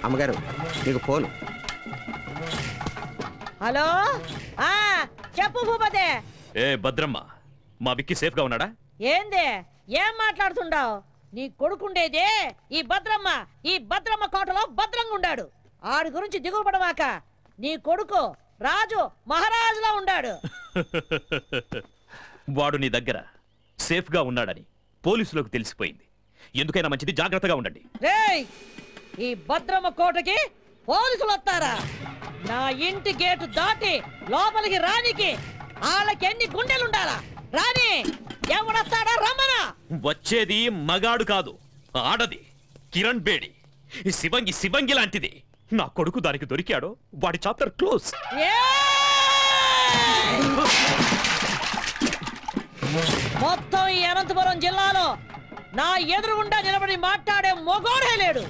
అమ్మగారు నీకు phone. Hello చెప్పు భూపతి. ఏ భద్రమ్మ, మా విక్కీ సేఫ్ గా ఉన్నాడా? ఏంది ఏం మాట్లాడుతుండావు? నీ కొడుకుండేదే ఈ భద్రమ్మ కోటలో భద్రంగా ఉండాడు. ఆడి గురించి దిగులు పడవాక. నీ కొడుకు రాజు మహారాజులా ఉండాడు. వాడు నీ దగ్గర సేఫ్ గా ఉన్నాడని పోలీసులకు తెలిసిపోయింది. ఎందుకైనా మంచిది జాగ్రత్తగా ఉండండి. రేయ్, ఈ భద్రమ్మ కోటకి పోలీసులు వస్తారా? నా ఇంటి గేటు దాటి లోపలికి రానికి వాళ్ళకి ఎన్ని గుండెలుండాలా? రాని ఎవడొస్తాడా? రమ్మనా. వచ్చేది మగాడు కాదు, ఆడది. కిరణ్ బేడి శివంగి లాంటిది. నా కొడుకు దానికి దొరికాడో వాడి చాప్టర్ క్లోజ్. మొత్తం ఈ అనంతపురం జిల్లాలో నా ఎదురుగుండా నిలబడి మాట్లాడే మొగోడే లేడు.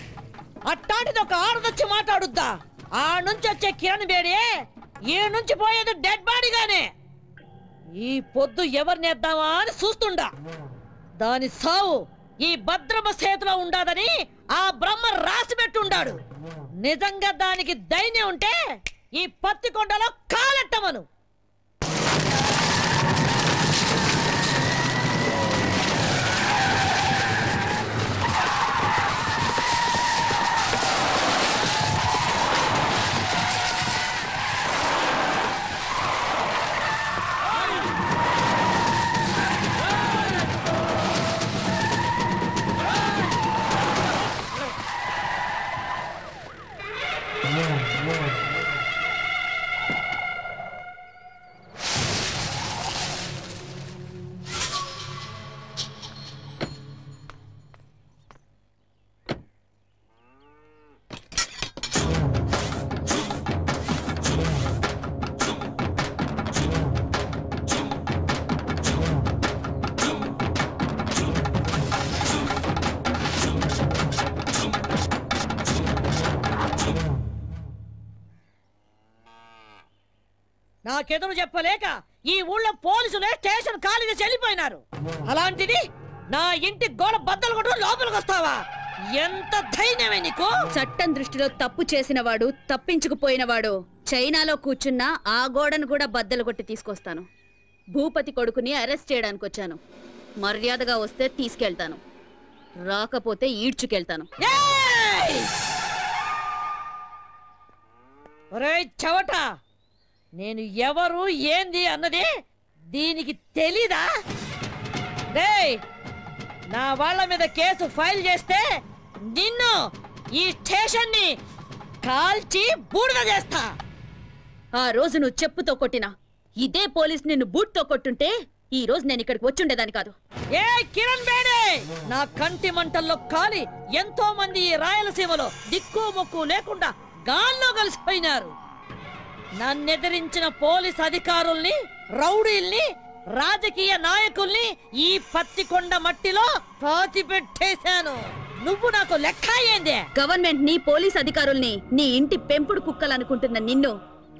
అట్టాంటిది ఒక ఆడదొచ్చి మాట్లాడుద్దా? ఆ నుంచి వచ్చే కిరణ్ బేడి ఈ నుంచి పోయేది డెడ్ బాడీగానే. ఈ పొద్దు ఎవరినేద్దామా అని చూస్తుండా. దాని సావు ఈ భద్రమ చేతిలో ఉండాదని ఆ బ్రహ్మ రాసి పెట్టుండాడు. నిజంగా దానికి ధైర్యం ఉంటే ఈ పత్తికొండలో కాలెట్టమను. నాకెదురు చెప్పలేక ఈ ఊళ్ళో పోలీసులే స్టేషన్ ఖాళీగా చెల్లిపోయినారు. అలాంటిది నా ఇంటి గోడ బద్దలు కొట్టు లోపలికి వస్తావా? ఎంత ధైర్యమే నీకు? చట్టం దృష్టిలో తప్పు చేసిన వాడు, తప్పించుకుపోయినవాడు చైనాలో కూర్చున్నా ఆ గోడను కూడా బద్దలు కొట్టి తీసుకొస్తాను. భూపతి కొడుకుని అరెస్ట్ చేయడానికి వచ్చాను. మర్యాదగా వస్తే తీసుకెళ్తాను, రాకపోతే ఈడ్చుకెళ్తాను. ఒరేయ్ చవట, నేను ఎవరు ఏంది అన్నది దీనికి తెలీదా? డేయ్, నా వాళ్ళ మీద కేసు ఫైల్ చేస్తే నిన్ను ఈ స్టేషన్ ని కాల్చి బూడిద చేస్తా. ఆ రోజు నువ్వు చెప్పుతో కొట్టినా ఇదే పోలీస్ నిన్ను బూట్తో కొట్టుంటే ఈ రోజు నేను ఇక్కడికి వచ్చుండేదాన్ని కాదు. ఏ కిరణ్ బేడే, నా కంటి మంటల్లో కాలి ఎంతో మంది ఈ రాయలసీమలో దిక్కు మొక్కు లేకుండా గాల్లో కలిసిపోయినారు. నన్నెదిరించిన పోలీస్ అధికారుల్ని, రౌడీల్ని, రాజకీయ నాయకుల్ని ఈ పత్తికొండ మట్టిలో పాతి పెట్టేశాను. నువ్వు నాకు లెక్క ఏంది? గవర్నమెంట్ ని, పోలీస్ అధికారుల్ని నీ ఇంటి పెంపుడు కుక్కలనుకుంటున్న నిన్ను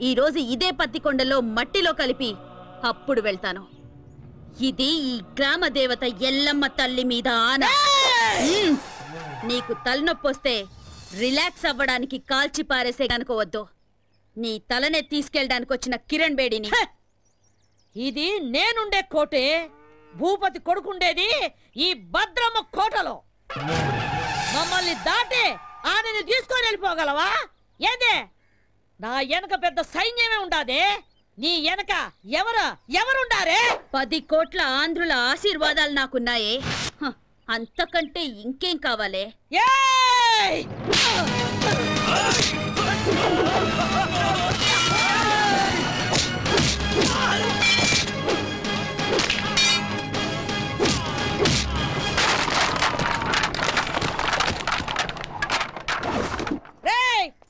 ఈ రోజు ఇదే పత్తికొండలో మట్టిలో కలిపి అప్పుడు వెళ్తాను. ఇది ఈ గ్రామ దేవత ఎల్లమ్మ తల్లి మీద ఆన. నీకు తలనొప్పి వస్తే రిలాక్స్ అవ్వడానికి కాల్చి పారేసే కనుకోవద్దు. నీ తలనే తీసుకెళ్ళడానికి వచ్చిన కిరణ్ బేడిని. ఇది నేనుండే కోటే. భూపతి కొడుకుండేది ఈ భద్రమ్మ కోటలో. మమ్మల్ని దాటి ఆమెను తీసుకొని వెళ్ళిపోగలవా? ఏదే, నా వెనక పెద్ద సైన్యమే ఉండాదే. నీ వెనక ఎవరుండారే? 10 కోట్ల ఆంధ్రుల ఆశీర్వాదాలు నాకున్నాయే. అంతకంటే ఇంకేం కావాలే?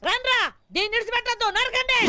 రండ్రా, దీన్ని విడిచిపెట్టద్దు, నరకండి.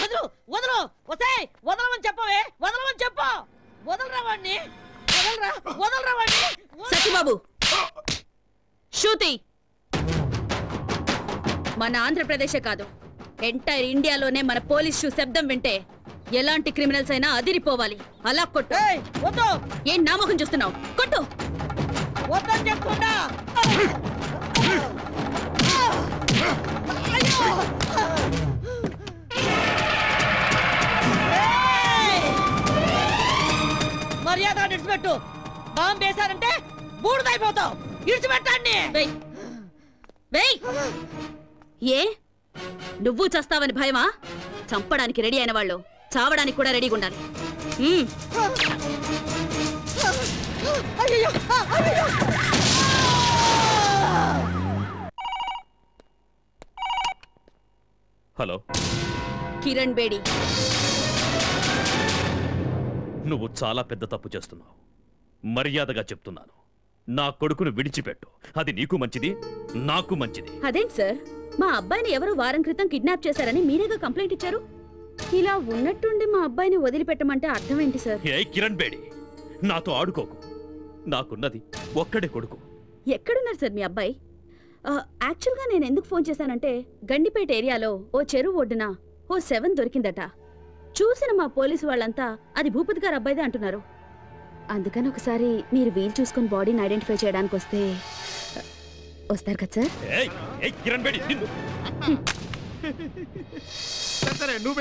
వదలు వదలు వసాయ్ వదలమని చెప్పవే వదలమని చెప్పు వదలరా వాడిని వదలరా వాడిని సత్యబాబు శృతి మన ఆంధ్రప్రదేశే కాదు ఎంటైర్ ఇండియాలోనే మన పోలీస్ షూ శబ్దం వింటే ఎలాంటి క్రిమినల్స్ అయినా అదిరిపోవాలి అలా కొట్టు వద్దు ఏం నామకం చూస్తున్నావు కొట్టు వద్దని చెప్తున్నా మర్యాద ఇడిచిపెట్టు బాంబు వేశారంటే బూడిదైపోతావు ఇడిచిపెట్టండి ఏ నువ్వు చస్తావని భయమా చంపడానికి రెడీ అయిన వాళ్ళు చావడానికి కూడా రెడీగా ఉండాలి హలో కిరణ్ బేడి నువ్వు చాలా పెద్ద తప్పు చేస్తున్నావు మర్యాదగా చెప్తున్నాను నా కొడుకును విడిచిపెట్టు అది నీకు మంచిది నాకు మంచిది అదేంటి సార్ మా అబ్బాయిని ఎవరో వారం క్రితం కిడ్నాప్ చేశారని మీరేగా కంప్లైంట్ ఇచ్చారు ఇలా ఉన్నట్టుండి మా అబ్బాయిని వదిలిపెట్టమంటే అర్థం ఏంటి సార్ ఏ కిరణ్ బేడి నాతో ఆడుకోకు నాకున్నది ఒక్కడే కొడుకు ఎక్కడున్నారు సార్ మీ అబ్బాయి యాక్చువల్గా నేను ఎందుకు ఫోన్ చేశానంటే గండిపేట ఏరియాలో ఓ చెరువు ఒడ్డున ఓ 7 దొరికిందట చూసిన మా పోలీసు వాళ్ళంతా అది భూపతి గారు అబ్బాయిదే అంటున్నారు అందుకని ఒకసారి మీరు వీలు చూసుకుని బాడీని ఐడెంటిఫై చేయడానికి వస్తారు కదా సార్ కిరణ్ బేడి సరే నువ్వు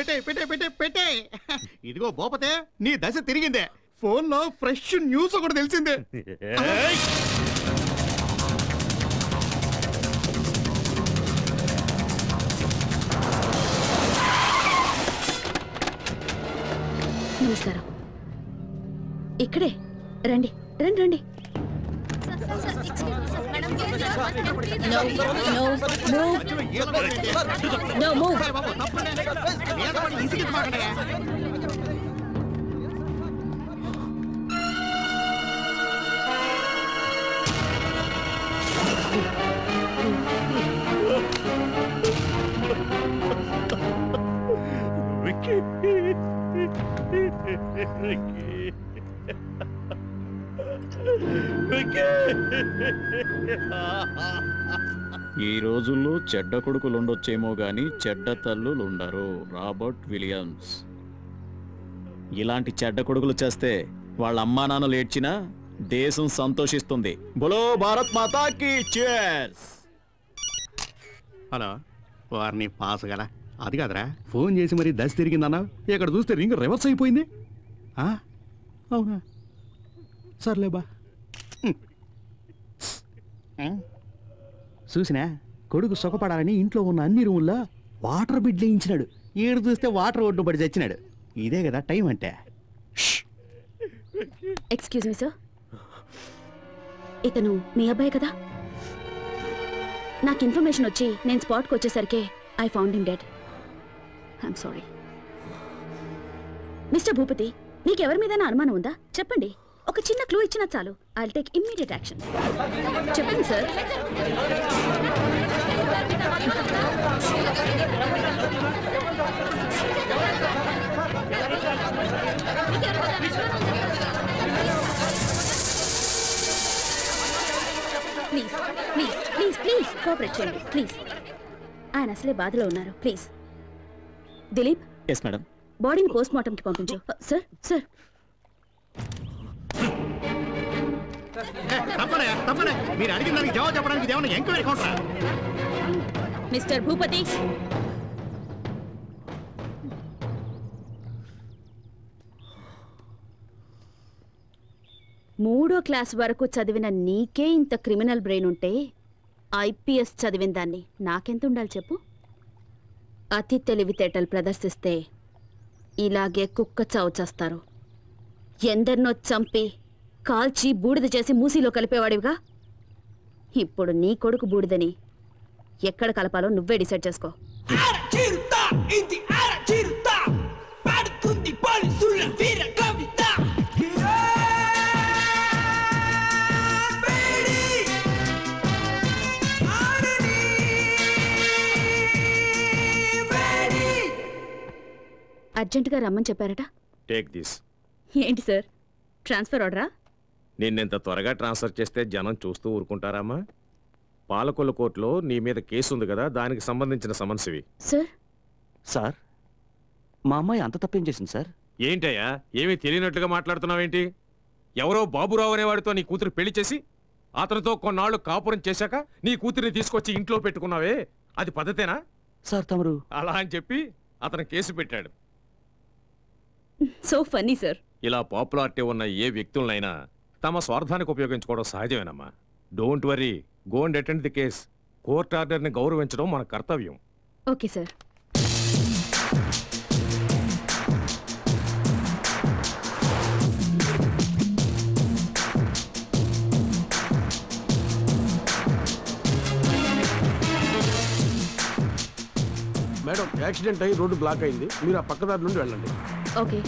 పెట్టే ఇదిగో భూపతే నీ దశ తిరిగిందే ఫోన్ లో ఫ్రెష్ న్యూస్ ఒకటి తెలిసిందే నమస్కారం ఇక్కడే రండి రండి రండి No move. ఈ రోజుల్లో చెడ్డ కొడుకులుండొచ్చేమో గాని చెడ్డ తల్లులుండరు. Robert Williams. ఇలాంటి చెడ్డ కొడుకులు చేస్తే వాళ్ళ అమ్మా నాన్నలు ఏడ్చినా దేశం సంతోషిస్తుంది. బోలో భారత్ మాతాకి cheers. హలో వారిని పాస్ గల అది కాదురా ఫోన్ చేసి మరి దశ తిరిగిందన్నా ఇక్కడ చూస్తే రింగ్ రివర్స్ అయిపోయింది. అవునా సర్లేబా చూసినా కొడుకు సుఖపడాలని ఇంట్లో ఉన్న అన్ని రూముల్లో వాటర్ బిడ్ వేయించినాడు. ఏడు చూస్తే వాటర్ ఒడ్డు పడి చచ్చినాడు. ఇదే కదా టైం అంటే. ఎక్స్క్యూజ్ మీ సార్, ఇతను మీ అబ్బాయి కదా? నాకు ఇన్ఫర్మేషన్ వచ్చి నేను స్పాట్కి వచ్చేసరికి I found him dead. I'm sorry. Mister Bhupathi, నీకెవరి మీద అనుమానం ఉందా? చెప్పండి. ఒక చిన్న క్లూ ఇచ్చినా చాలు. I'll take immediate action. చెప్పండి sir. Please please please please cooperate చేయండి ప్లీజ్. ఆయన అసలే బాధలో ఉన్నారు. ప్లీజ్ దిలీప్. Yes madam. బాడీని పోస్ట్ మార్టంకి పంపించు. సార్ సార్ మీరు అడిగిన దానికి జవాబు చెప్పడానికి ఏమన్నా ఎంక్వైరీ కౌంటరా? మిస్టర్ భూపతి, మూడో క్లాస్ వరకు చదివిన నీకే ఇంత క్రిమినల్ బ్రెయిన్ ఉంటే ఐపీఎస్ చదివిన దాన్ని నాకెంత ఉండాలి చెప్పు? అతి తెలివితేటలు ప్రదర్శిస్తే ఇలాగే కుక్క చావు చేస్తారు. ఎందరినో చంపి కాల్చి బూడిద చేసి మూసీలో కలిపేవాడివిగా. ఇప్పుడు నీ కొడుకు బూడిదని ఎక్కడ కలపాలో నువ్వే డిసైడ్ చేసుకో. అర్జెంటుగా రమ్మని చెప్పారట. Take this. ఏంటి సార్, ట్రాన్స్ఫర్ ఆర్డరా? నిన్నెంత త్వరగా ట్రాన్స్ఫర్ చేస్తే జనం చూస్తూ ఊరుకుంటారమ్మా? పాలకొల్లు కోర్టులో నీ మీద కేసు ఉంది కదా, దానికి సంబంధించిన సమన్సివి. సార్ సార్, మా అమ్మాయి అంత తప్పేం చేసింది సార్? ఏంటయ్యా, ఏమీ తెలియనట్లుగా మాట్లాడుతున్నావేంటి? ఎవరో బాబురావు అనేవాడితో నీ కూతురు పెళ్లి చేసి అతనితో కొన్నాళ్ళు కాపురం చేశాక నీ కూతురిని తీసుకొచ్చి ఇంట్లో పెట్టుకున్నావే, అది పద్ధతేనా? సార్ తమరు అలా అని చెప్పి అతను కేసు పెట్టాడు. So funny sir. ఇలా పాపులారిటీ ఉన్న ఏ వ్యక్తులనైనా తమ స్వార్థానికి ఉపయోగించుకోవడం సహజమేనమ్మా. Don't worry, go and attend the case. Court ఆర్డర్ని గౌరవించడం మన కర్తవ్యం. Okay sir. మేడం, యాక్సిడెంట్ అయ్యి రోడ్డు బ్లాక్ అయింది, మీరు ఆ పక్కదారి నుండి వెళ్ళండి. ఓకే.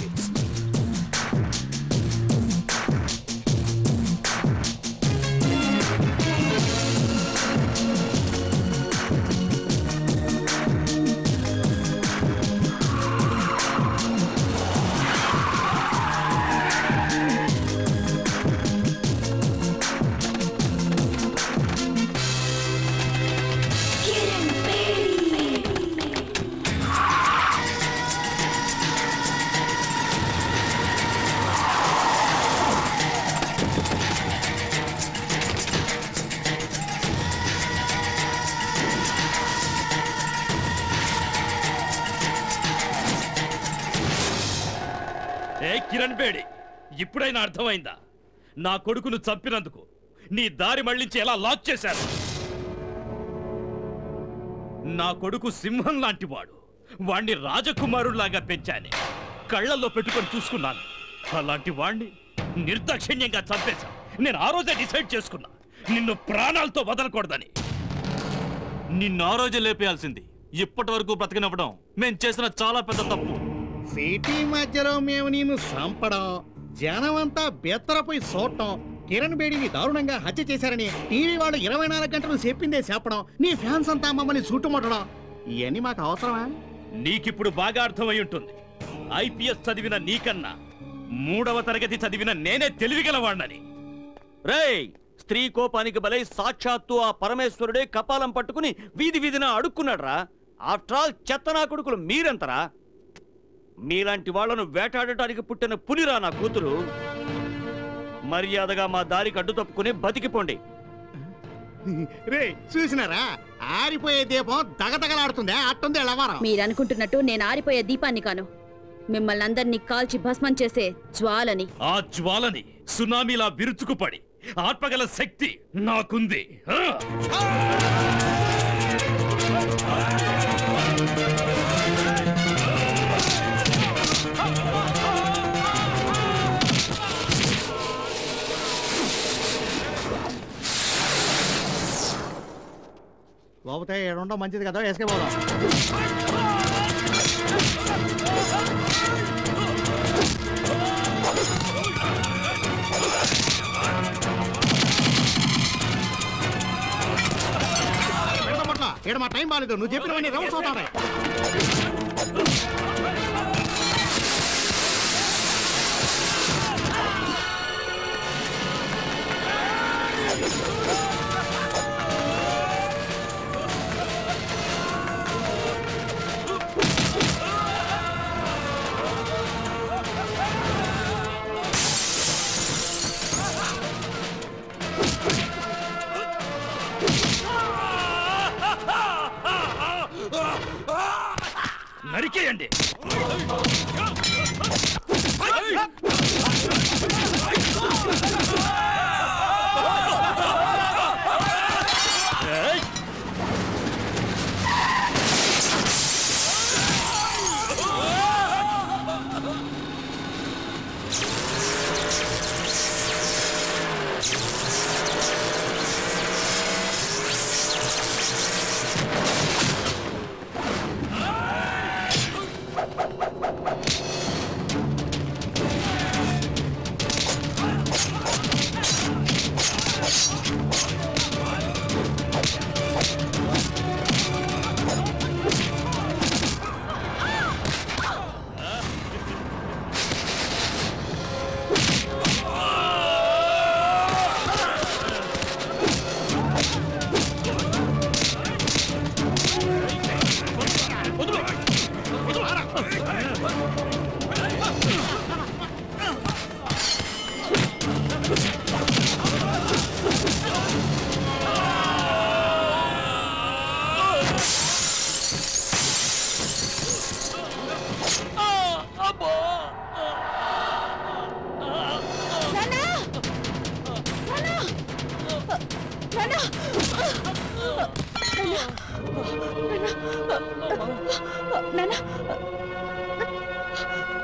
కిరణ్ బేడి, ఇప్పుడైనా అర్థమైందా? నా కొడుకును చంపినందుకు నీ దారి మళ్లించి ఎలా లాక్ చేశారు? నా కొడుకు సింహం లాంటి వాడు, వాణ్ణి రాజకుమారులాగా పెంచానే, కళ్ళల్లో పెట్టుకొని చూసుకున్నాను. అలాంటి వాణ్ణి నిర్దాక్షిణ్యంగా చంపేశా. నేను ఆ రోజే డిసైడ్ చేసుకున్నా, నిన్ను ప్రాణాలతో వదలకూడదని. నిన్ను ఆ రోజే లేపేయాల్సింది. ఇప్పటి వరకు బ్రతికినవ్వడం మేం చేసిన చాలా పెద్ద తప్పు. సిటీ మధ్యలో మేము నిన్ను చంపడం, జనమంతా బెత్తరపోయి చూడటం, కిరణ్ బేడిని దారుణంగా హత్య చేశారని టీవీ వాళ్ళు 24 గంటలు చెప్పిందే చెప్పడం, నీ ఫ్యాన్స్ అంతా మమ్మల్ని చుట్టుముట్టడం, ఇవన్నీ మాకు అవసరమా? నీకిప్పుడు బాగా అర్థమై ఉంటుంది. ఐపీఎస్ చదివిన నీకన్నా 3వ తరగతి చదివిన నేనే తెలివిగలవాణ్ణని. రేయ్, స్త్రీ కోపానికి బలై సాక్షాత్తు ఆ పరమేశ్వరుడే కపాలం పట్టుకుని వీధి వీధిన అడుక్కున్నాడ్రా. ఆఫ్టర్ ఆల్ చెత్తనా కొడుకులు మీరెంతరా? మీలాంటి వాళ్లను వేటాడటానికి పుట్టిన పులిరా నా కూతురు. మర్యాదగా మా దారికి అడ్డు తప్పుకుని బతికిపోండి. రే, చూసినారా, ఆరిపోయే దీపం దగదగలాడుతుందే, అట్టుంది ఎళ్ళవారం. మీరనుకుంటున్నట్టు నేను ఆరిపోయే దీపాన్ని కాను, మిమ్మల్ని అందరినీ కాల్చి భస్మం చేసే జ్వాలని. ఆ జ్వాలని సునామీలా విరుచుకుపడి ఆర్పగల శక్తి నాకుంది. లోపతే ఏడుండో మంచిది కదా, వేసుకే పోదాం. ఇక్కడ మా టైం బాగాలేదు, నువ్వు చెప్పినవన్నీ రౌండ్స్ అవుతాయి. నరికేయండి.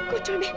కూర్చోండి.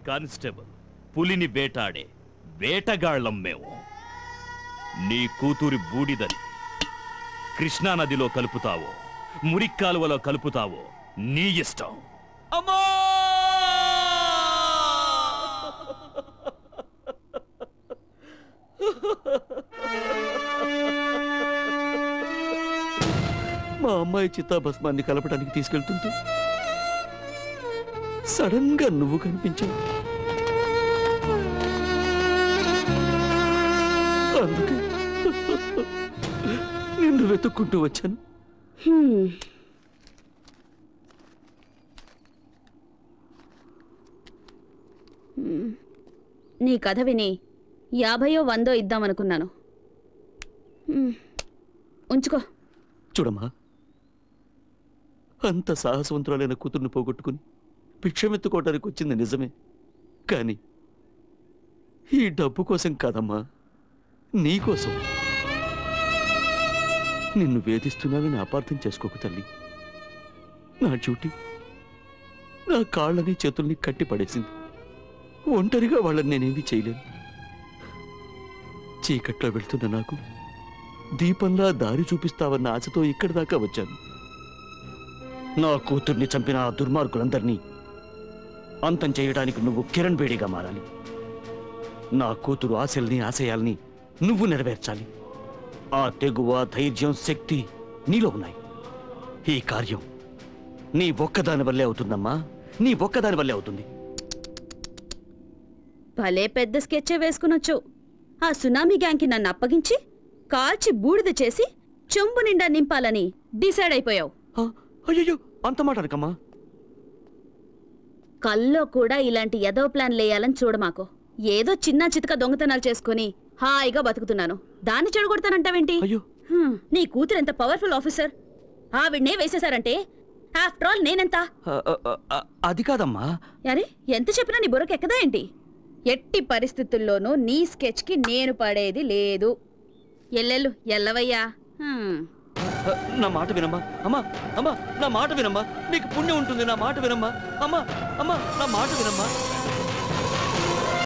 కానిస్టేబుల్, పులిని వేటాడే వేటగాళ్లం మేము. నీ కూతురి బూడిదని కృష్ణానదిలో కలుపుతావో మురిక్కాలువలో కలుపుతావో నీ ఇష్టం. అమ్మా! మా అమ్మాయి చిత్తాభస్మాన్ని కలపడానికి తీసుకెళ్తుంటే సడన్ గా నువ్వు కనిపించావు. అందుకే నిన్ను వెతుక్కుంటూ వచ్చాను. నీ కథ విని 50 100 ఇద్దామనుకున్నాను. ఉంచుకో. చూడమ్మా, అంత సాహసవంతురాలైన కూతుర్ని పోగొట్టుకుని భిక్షమెత్తుకోవడానికి వచ్చింది నిజమే, కానీ ఈ డబ్బు కోసం కాదమ్మా, నీకోసం. నిన్ను వేధిస్తున్నానని అపార్థం చేసుకోకు తల్లి. నా డ్యూటీ నా కాళ్ళని చేతుల్ని కట్టి పడేసింది. ఒంటరిగా వాళ్ళని నేనేమీ చేయలేను. చీకట్లో వెళ్తున్న నాకు దీపంలా దారి చూపిస్తావన్న ఆశతో ఇక్కడి దాకా వచ్చాను. నా కూతుర్ని చంపిన ఆ దుర్మార్గులందరినీ అంతం చేయడానికి నువ్వు కిరణ్ బేడిగా మారాలి. నా కూతురు ఆశల్ని ఆశయాల్ని నువ్వు నెరవేర్చాలి. ఆ తెగువ, ధైర్యం, శక్తి నీలో ఉన్నాయి. ఈ కార్యం నీ ఒక్కదాని వల్లే అవుతుందమ్మా, నీ ఒక్కదాని వల్లే అవుతుంది. భలే పెద్ద స్కెచ్చే వేసుకునొచ్చు. ఆ సునామీ గ్యాంగ్కి నన్ను అప్పగించి కాల్చి బూడిద చేసి చెంబు నిండా నింపాలని డిసైడ్ అయిపోయావు. అయ్యో, అంత మాట అనకమ్మా. కల్లో కూడా ఇలాంటి ఎదో ప్లాన్ లేయాలని చూడమాకు. ఏదో చిన్న చితక దొంగతనాలు చేసుకుని హాయిగా బతుకుతున్నాను, దాన్ని చెడగొడతానంటావేంటి? నీ కూతురు ఎంత పవర్ఫుల్ ఆఫీసర్, ఆవిడ్నే వేసేశారంటే ఆఫ్టర్ ఆల్ నేనెంత? అది కాదమ్మా. అరే, ఎంత చెప్పినా నీ బుర్రకెక్కదా ఏంటి? ఎట్టి పరిస్థితుల్లోనూ నీ స్కెచ్కి నేను పడేది లేదు. ఎల్లెల్లు ఎల్లవయ్యా. నా మాట వినమ్మా. అమ్మా అమ్మా, నా మాట వినమ్మా, నీకు పుణ్యం ఉంటుంది. నా మాట వినమ్మా. అమ్మా అమ్మా, నా మాట వినమ్మా.